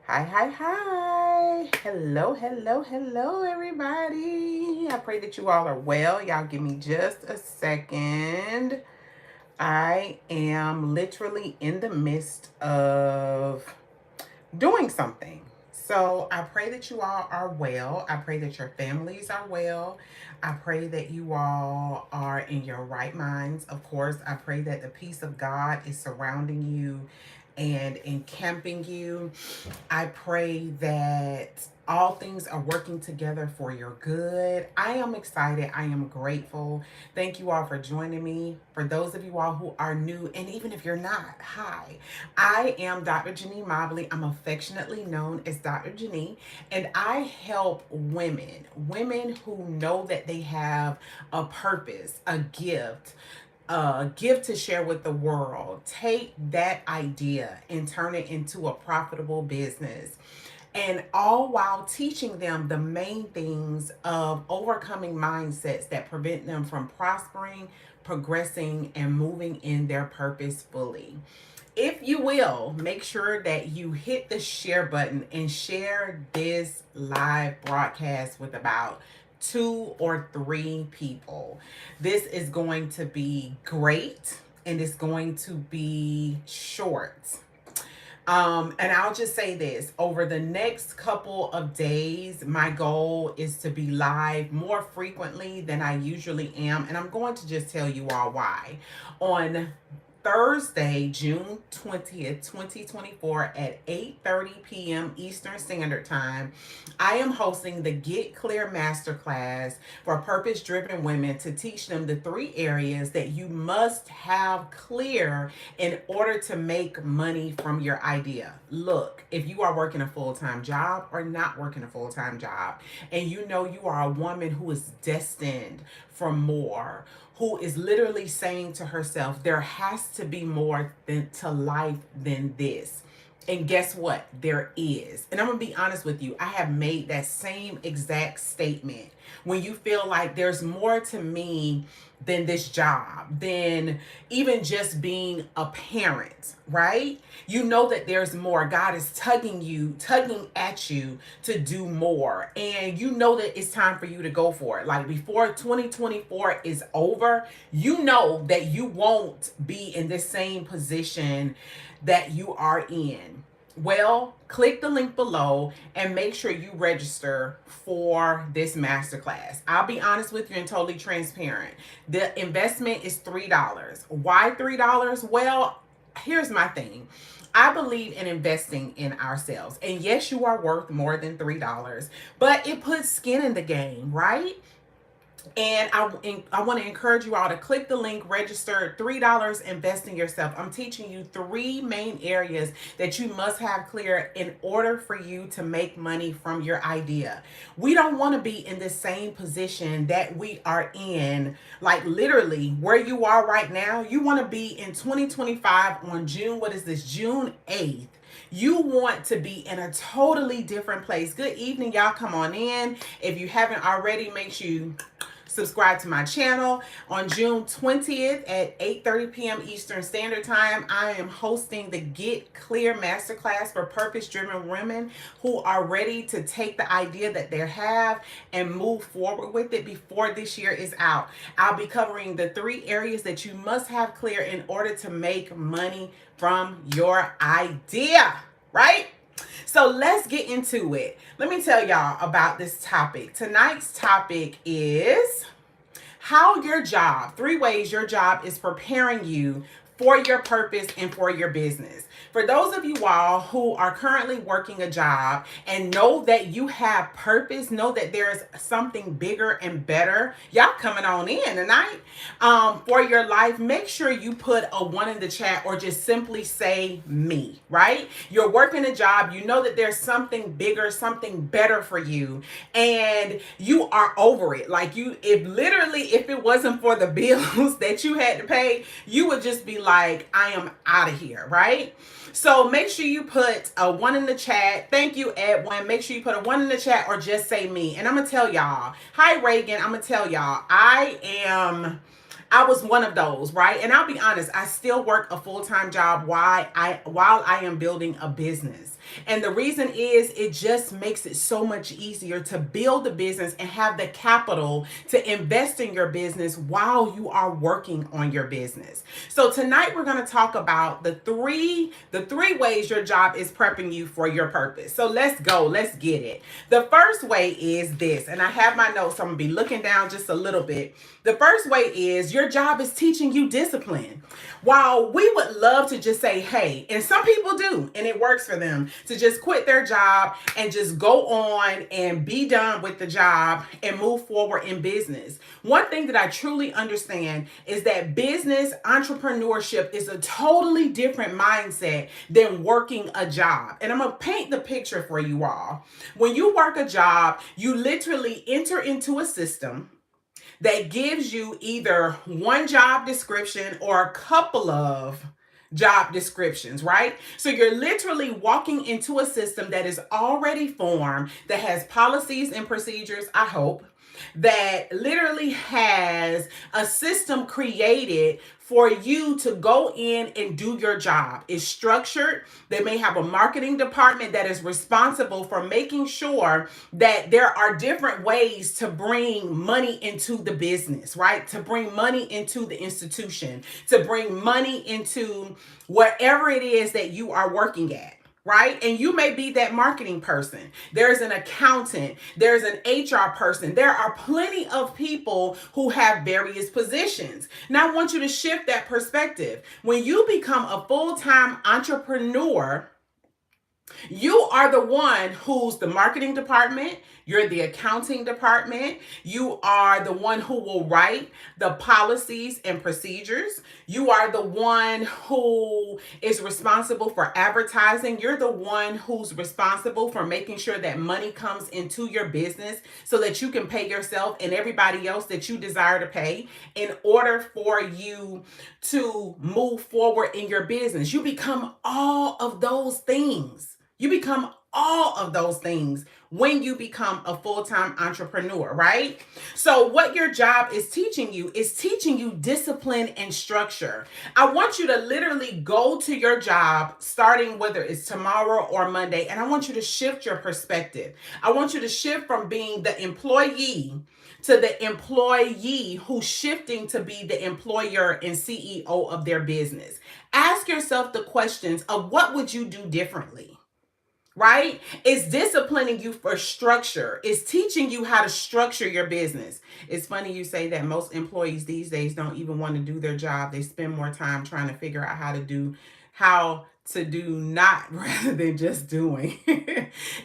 Hi, hi, hi. Hello, hello, hello, everybody. I pray that you all are well. Y'all give me just a second. I am literally in the midst of doing something. So I pray that you all are well. I pray that your families are well. I pray that you all are in your right minds. Of course, I pray that the peace of God is surrounding you and encamping you. I pray that all things are working together for your good. I am excited. I am grateful. Thank you all for joining me. For those of you all who are new, and even if you're not, hi. I am Dr. JaNee Mobley. I'm affectionately known as Dr. JaNee, and I help women who know that they have a purpose, a gift to share with the world. Take that idea and turn it into a profitable business. And all while teaching them the main things of overcoming mindsets that prevent them from prospering, progressing, and moving in their purpose fully. If you will, make sure that you hit the share button and share this live broadcast with about 2 or 3 people. This is going to be great and it's going to be short. And I'll just say this over the next couple of days, my goal is to be live more frequently than I usually am. And I'm going to just tell you all why. On Thursday, June 20th, 2024 at 8:30 p.m. Eastern Standard Time, I am hosting the Get Clear Masterclass for purpose-driven women to teach them the 3 areas that you must have clear in order to make money from your idea. Look, if you are working a full-time job or not working a full-time job, and you know you are a woman who is destined for more, who is literally saying to herself, there has to be more to life than this. And guess what? There is. And I'm going to be honest with you. I have made that same exact statement. When you feel like there's more to me than this job, than even just being a parent, right? You know that there's more. God is tugging at you to do more. And you know that it's time for you to go for it. Like before 2024 is over, you know that you won't be in the same position that you are in. Well, click the link below and make sure you register for this masterclass. I'll be honest with you and totally transparent. The investment is $3. Why $3? Well, here's my thing. I believe in investing in ourselves. And yes, you are worth more than $3, but it puts skin in the game, right? And I want to encourage you all to click the link, register $3, invest in yourself. I'm teaching you 3 main areas that you must have clear in order for you to make money from your idea. We don't want to be in the same position that we are in, like literally where you are right now. You want to be in 2025 on what is this, June 8th. You want to be in a totally different place. Good evening, y'all. Come on in. If you haven't already, make sure you subscribe to my channel. On June 20th at 8:30 p.m. Eastern Standard Time, I am hosting the Get Clear Masterclass for purpose-driven women who are ready to take the idea that they have and move forward with it before this year is out. I'll be covering the 3 areas that you must have clear in order to make money from your idea, right? So let's get into it. Let me tell y'all about this topic. Tonight's topic is how your job, 3 ways your job is preparing you for your purpose and for your business. For those of you all who are currently working a job and know that you have purpose, know that there's something bigger and better, y'all coming on in tonight for your life, make sure you put a 1 in the chat or just simply say me, right? You're working a job, you know that there's something bigger, something better for you, and you are over it. Like if it wasn't for the bills that you had to pay, you would just be like, I am out of here, right? So make sure you put a 1 in the chat. Thank you, Edwin. Make sure you put a 1 in the chat or just say me. And I'm going to tell y'all, hi, Reagan. I'm going to tell y'all, I am I was one of those, right? And I'll be honest, I still work a full-time job while I am building a business. And the reason is it just makes it so much easier to build a business and have the capital to invest in your business while you are working on your business. So tonight we're going to talk about the three ways your job is prepping you for your purpose. So let's go, let's get it. The first way is this, and I have my notes, so I'm going to be looking down just a little bit. The first way is your job is teaching you discipline. While we would love to just say, hey, and some people do, and it works for them to just quit their job and just go on and be done with the job and move forward in business. One thing that I truly understand is that business entrepreneurship is a totally different mindset than working a job. And I'm going to paint the picture for you all. When you work a job, you literally enter into a system that gives you either one job description or a couple of job descriptions, right? So you're literally walking into a system that is already formed, that has policies and procedures, I hope, that literally has a system created for you to go in and do your job. It's structured. They may have a marketing department that is responsible for making sure that there are different ways to bring money into the business, right? To bring money into the institution, to bring money into whatever it is that you are working at. Right? And you may be that marketing person. There's an accountant. There's an HR person. There are plenty of people who have various positions. Now, I want you to shift that perspective. When you become a full-time entrepreneur, you are the one who's the marketing department. You're the accounting department. You are the one who will write the policies and procedures. You are the one who is responsible for advertising. You're the one who's responsible for making sure that money comes into your business so that you can pay yourself and everybody else that you desire to pay in order for you to move forward in your business. You become all of those things. You become all of those things when you become a full-time entrepreneur, right? So what your job is teaching you discipline and structure. I want you to literally go to your job starting whether it's tomorrow or Monday, and I want you to shift your perspective. I want you to shift from being the employee to the employee who's shifting to be the employer and CEO of their business. Ask yourself the questions of what would you do differently? Right? It's disciplining you for structure. It's teaching you how to structure your business. It's funny you say that. Most employees these days don't even want to do their job. They spend more time trying to figure out how to do not rather than just doing.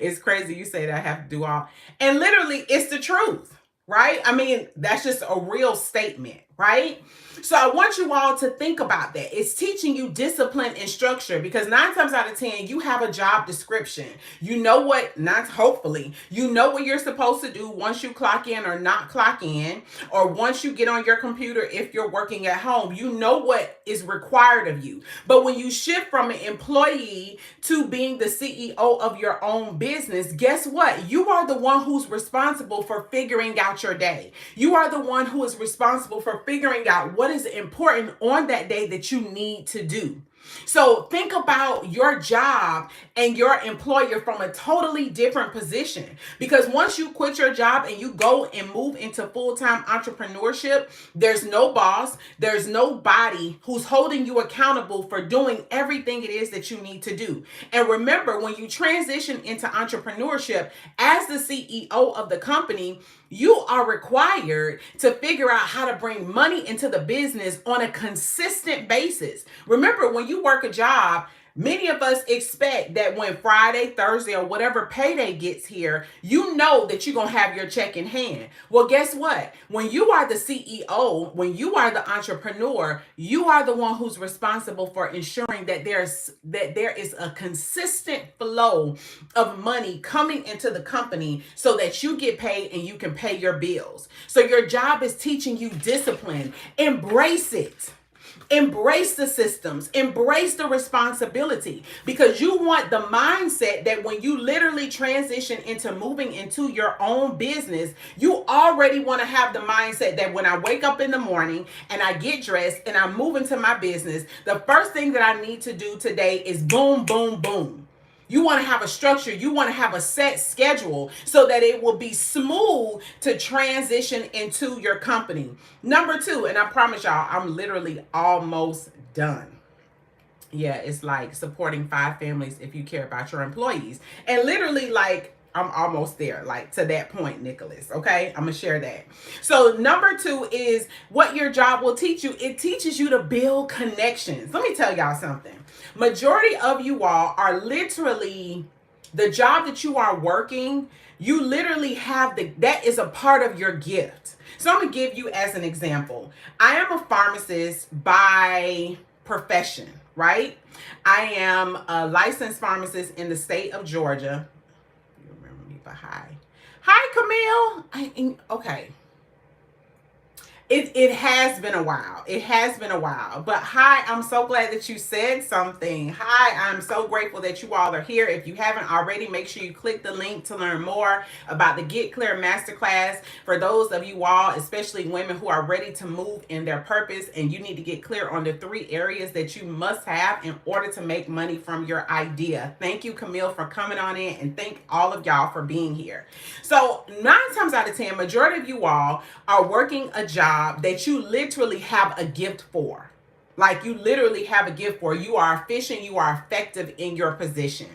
It's crazy you say that I have to do all. And literally, it's the truth, right? I mean, that's just a real statement, right? So I want you all to think about that. It's teaching you discipline and structure because 9 times out of 10, you have a job description. You know what, not hopefully, you know what you're supposed to do once you clock in or not clock in, or once you get on your computer if you're working at home, you know what is required of you. But when you shift from an employee to being the CEO of your own business, guess what? You are the one who's responsible for figuring out your day. You are the one who is responsible for figuring out what is important on that day that you need to do. So think about your job and your employer from a totally different position, because once you quit your job and you go and move into full-time entrepreneurship, there's no boss, there's nobody who's holding you accountable for doing everything it is that you need to do. And remember, when you transition into entrepreneurship as the CEO of the company, you are required to figure out how to bring money into the business on a consistent basis. Remember, when you work a job, many of us expect that when Friday, Thursday, or whatever payday gets here, you know that you're going to have your check in hand. Well, guess what? When you are the CEO, when you are the entrepreneur, you are the one who's responsible for ensuring that there is a consistent flow of money coming into the company so that you get paid and you can pay your bills. So your job is teaching you discipline. Embrace it. Embrace the systems, embrace the responsibility, because you want the mindset that when you literally transition into moving into your own business, you already want to have the mindset that when I wake up in the morning and I get dressed and I move into my business, the first thing that I need to do today is boom, boom, boom. You want to have a structure. You want to have a set schedule so that it will be smooth to transition into your company. Number two, and I promise y'all, I'm literally almost done. Yeah, it's like supporting 5 families if you care about your employees. And literally, like, I'm almost there, like to that point, Nicholas. Okay, I'm gonna share that. So, number 2 is what your job will teach you. It teaches you to build connections. Let me tell y'all something. Majority of you all are literally the job that you are working. You literally have that is a part of your gift. So, I'm gonna give you as an example. I am a pharmacist by profession, right? I am a licensed pharmacist in the state of Georgia. You remember me, but hi Camille. Okay. It has been a while. It has been a while. But hi, I'm so glad that you said something. Hi, I'm so grateful that you all are here. If you haven't already, make sure you click the link to learn more about the Get Clear Masterclass. For those of you all, especially women who are ready to move in their purpose, and you need to get clear on the 3 areas that you must have in order to make money from your idea. Thank you, Camille, for coming on in, and thank all of y'all for being here. So 9 times out of 10, majority of you all are working a job that you literally have a gift for. Like, you literally have a gift for. You are efficient, you are effective in your position.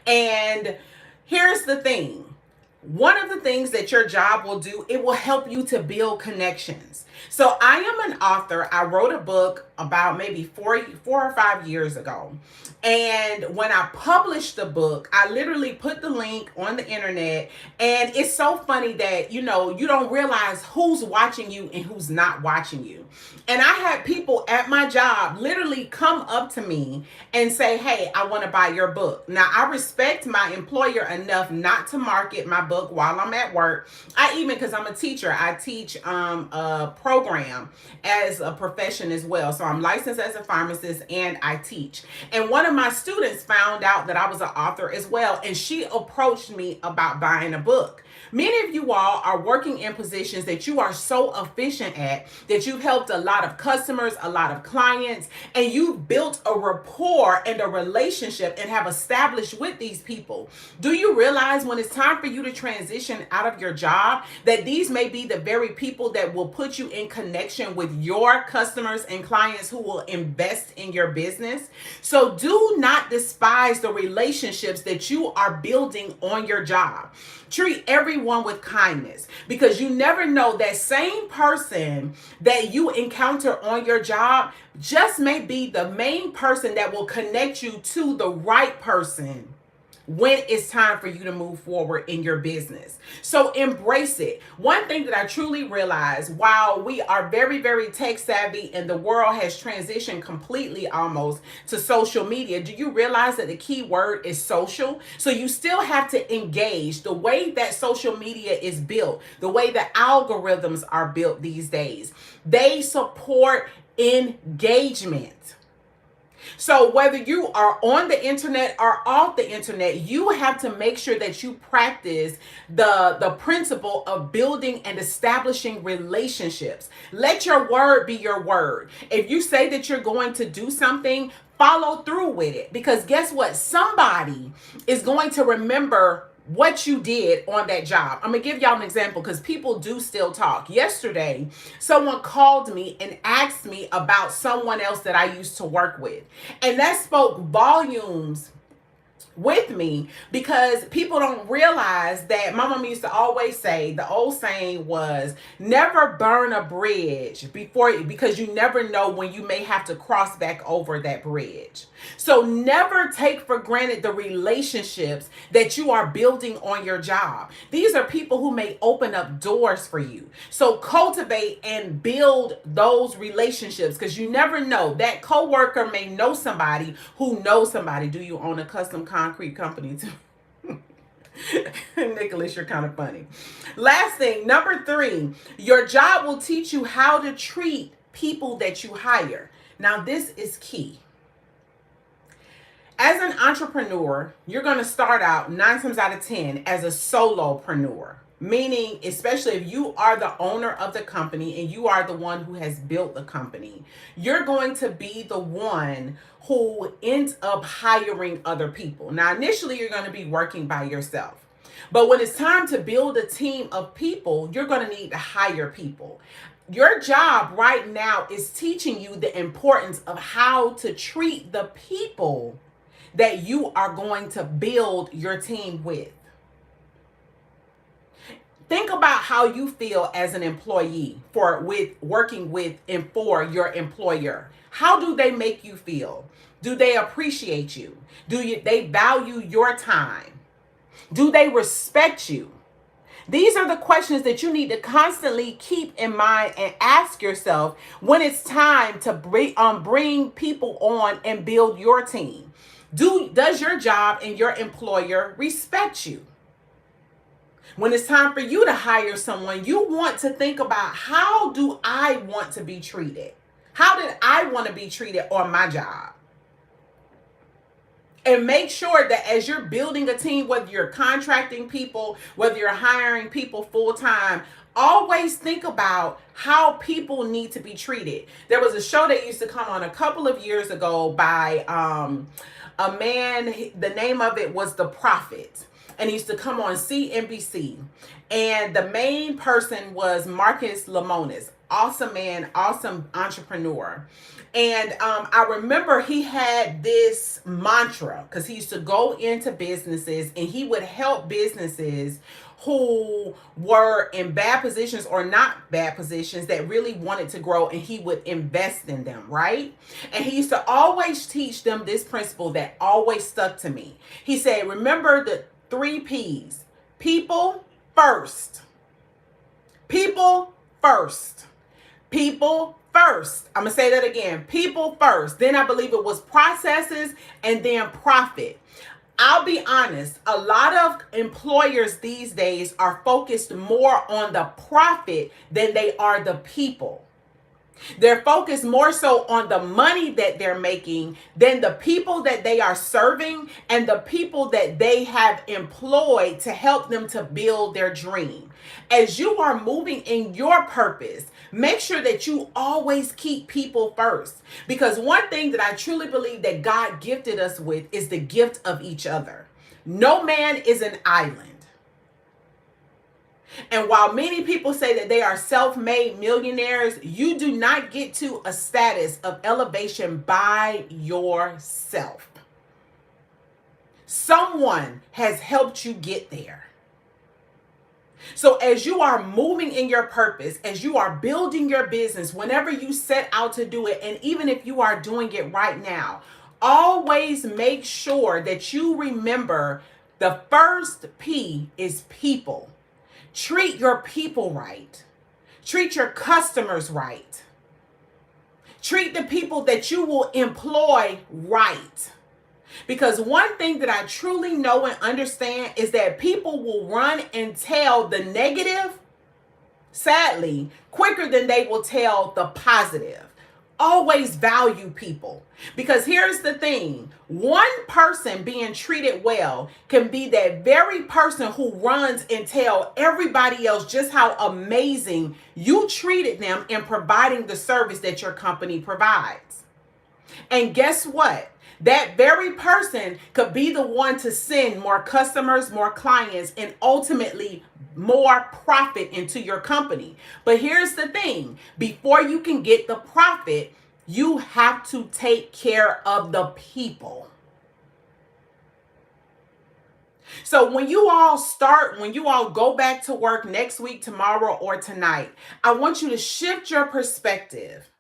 And here's the thing. One of the things that your job will do, it will help you to build connections. So I am an author. I wrote a book about maybe 4 or 5 years ago. And when I published the book, I literally put the link on the internet. And it's so funny that, you don't realize who's watching you and who's not watching you. And I had people at my job literally come up to me and say, hey, I want to buy your book. Now, I respect my employer enough not to market my book while I'm at work. Because I'm a teacher, I teach a program as a profession as well. So I'm licensed as a pharmacist and I teach. And one of my students found out that I was an author as well. And she approached me about buying a book. Many of you all are working in positions that you are so efficient at that you've helped a lot of customers, a lot of clients, and you've built a rapport and a relationship and have established with these people. Do you realize when it's time for you to transition out of your job that these may be the very people that will put you in connection with your customers and clients who will invest in your business? So do not despise the relationships that you are building on your job. Treat everyone with kindness, because you never know, that same person that you encounter on your job just may be the main person that will connect you to the right person when it's time for you to move forward in your business. So embrace it. One thing that I truly realized, while we are very, very tech savvy and the world has transitioned completely almost to social media, do you realize that the key word is social? So you still have to engage. The way that social media is built, the way the algorithms are built these days, they support engagement. So whether you are on the internet or off the internet, you have to make sure that you practice the principle of building and establishing relationships. Let your word be your word. If you say that you're going to do something, follow through with it. Because guess what? Somebody is going to remember what you did on that job. I'm gonna give y'all an example, because people do still talk. Yesterday, someone called me and asked me about someone else that I used to work with. And that spoke volumes with me, because people don't realize that my mom used to always say, the old saying was, never burn a bridge because you never know when you may have to cross back over that bridge. So never take for granted the relationships that you are building on your job. These are people who may open up doors for you. So cultivate and build those relationships, because you never know, that coworker may know somebody who knows somebody. Do you own a custom concrete company too? Nicholas, you're kind of funny. Last thing, number 3, your job will teach you how to treat people that you hire. Now, this is key. As an entrepreneur, you're going to start out 9 times out of 10 as a solopreneur, meaning, especially if you are the owner of the company and you are the one who has built the company, you're going to be the one who ends up hiring other people. Now, initially, you're going to be working by yourself. But when it's time to build a team of people, you're going to need to hire people. Your job right now is teaching you the importance of how to treat the people that you are going to build your team with. Think about how you feel as an employee with working with and for your employer. How do they make you feel? Do they appreciate you? They value your time? Do they respect you? These are the questions that you need to constantly keep in mind and ask yourself when it's time to bring people on and build your team. Does your job and your employer respect you? When it's time for you to hire someone, you want to think about, how do I want to be treated? How did I want to be treated on my job? And make sure that as you're building a team, whether you're contracting people, whether you're hiring people full time, always think about how people need to be treated. There was a show that used to come on a couple of years ago by a man. The name of it was The Prophet. And he used to come on CNBC. And the main person was Marcus Lemonis. Awesome man, awesome entrepreneur. And I remember he had this mantra, because he used to go into businesses and he would help businesses who were in bad positions or not bad positions that really wanted to grow, and he would invest in them, right? And he used to always teach them this principle that always stuck to me. He said, remember the 3 P's. People first. People first. People first. I'm going to say that again. People first. Then I believe it was processes and then profit. I'll be honest, a lot of employers these days are focused more on the profit than they are the people. They're focused more so on the money that they're making than the people that they are serving and the people that they have employed to help them to build their dream. As you are moving in your purpose, make sure that you always keep people first. Because one thing that I truly believe that God gifted us with is the gift of each other. No man is an island. And while many people say that they are self-made millionaires, you do not get to a status of elevation by yourself. Someone has helped you get there. So as you are moving in your purpose, as you are building your business, whenever you set out to do it, and even if you are doing it right now, always make sure that you remember the first P is people. Treat your people right. Treat your customers right. Treat the people that you will employ right. Because one thing that I truly know and understand is that people will run and tell the negative, sadly, quicker than they will tell the positive. Always value people. Because here's the thing, one person being treated well can be that very person who runs and tell everybody else just how amazing you treated them in providing the service that your company provides. And guess what? That very person could be the one to send more customers, more clients, and ultimately more profit into your company. But here's the thing, before you can get the profit, you have to take care of the people. So when you all go back to work next week, tomorrow, or tonight, I want you to shift your perspective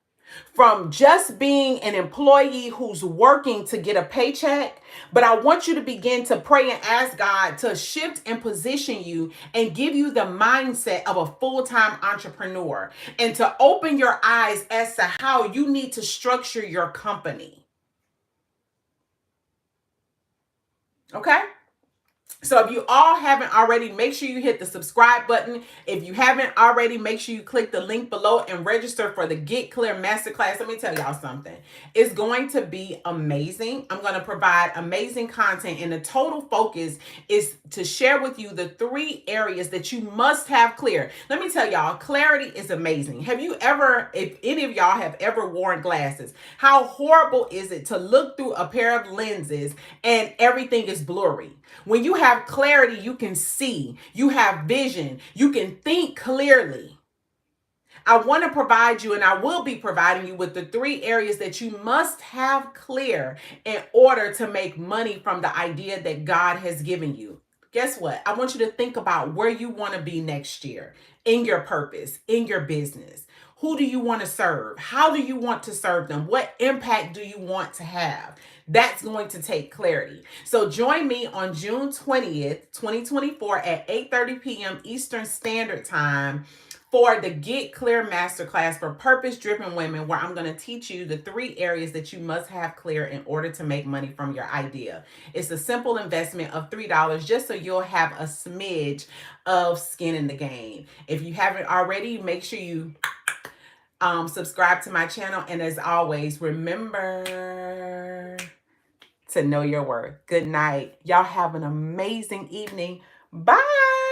from just being an employee who's working to get a paycheck, but I want you to begin to pray and ask God to shift and position you and give you the mindset of a full-time entrepreneur, and to open your eyes as to how you need to structure your company. Okay? So if you all haven't already, make sure you hit the subscribe button. If you haven't already, make sure you click the link below and register for the Get Clear Masterclass. Let me tell y'all something. It's going to be amazing. I'm going to provide amazing content, and the total focus is to share with you the 3 areas that you must have clear. Let me tell y'all, clarity is amazing. Have you ever, if any of y'all have ever worn glasses, how horrible is it to look through a pair of lenses and everything is blurry? When you have clarity, you can see, you have vision, you can think clearly. I want to provide you, and I will be providing you with the 3 areas that you must have clear in order to make money from the idea that God has given you. Guess what? I want you to think about where you want to be next year in your purpose, in your business. Who do you want to serve? How do you want to serve them? What impact do you want to have? That's going to take clarity. So join me on June 20th, 2024 at 8:30 p.m. Eastern Standard Time for the Get Clear Masterclass for Purpose-Driven Women, where I'm going to teach you the 3 areas that you must have clear in order to make money from your idea. It's a simple investment of $3 just so you'll have a smidge of skin in the game. If you haven't already, make sure you subscribe to my channel. And as always, remember to know your worth. Good night. Y'all have an amazing evening. Bye.